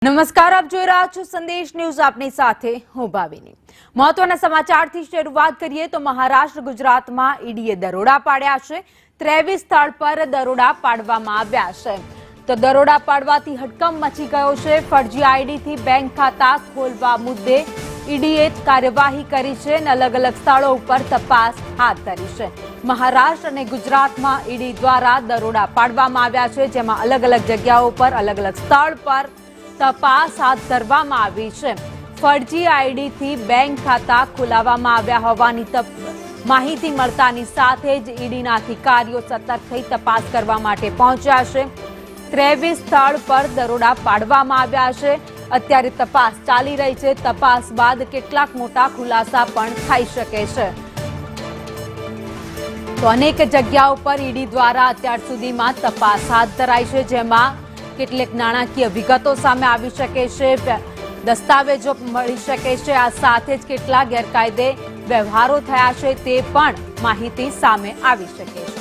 નમસ્કાર, આપ જોઈ રહ્યા છો સંદેશ ન્યૂઝ. આપની સાથે હું ભાવિની. મહત્વના સમાચારથી શરૂઆત કરીએ તો મહારાષ્ટ્ર ગુજરાતમાં ઈડીએ દરોડા પાડ્યા છે. 23 સ્થળ પર દરોડા પાડવામાં આવ્યા છે. તો દરોડા પાડવાથી હડકંપ મચી ગયો છે. ફરજી આઈડીથી બેંક ખાતા ખોલવા મુદ્દે ઈડીએ કાર્યવાહી કરી છે અને અલગ અલગ સ્થળો ઉપર તપાસ હાથ ધરી છે. મહારાષ્ટ્ર અને ગુજરાતમાં ઈડી દ્વારા દરોડા પાડવામાં આવ્યા છે, જેમાં અલગ અલગ જગ્યાઓ પર અલગ અલગ સ્થળ પર તપાસ હાથ ધરવામાં આવી છે. ફરજી આઈડીથી બેંક ખાતા ખોલાવવામાં આવ્યા હોવાની માહિતી મળતાની સાથે જ ઈડીના અધિકારીઓ સતર્ક થઈ તપાસ કરવા માટે પહોંચ્યા છે. 23 સ્થળ પર દરોડા પાડવામાં આવ્યા છે. અત્યારે તપાસ ચાલી રહી છે. તપાસ બાદ કેટલાક મોટા ખુલાસા પણ થઈ શકે છે. તો અનેક જગ્યાઓ પર ઈડી દ્વારા અત્યાર સુધીમાં તપાસ હાથ ધરાઈ છે, જેમાં કેટલીક નાણાકીય વિગતો સામે આવી શકે છે, દસ્તાવેજો મળી શકે છે. આ સાથે જ કેટલા ગેરકાયદે વ્યવહારો થયા છે તે પણ માહિતી સામે આવી શકે છે.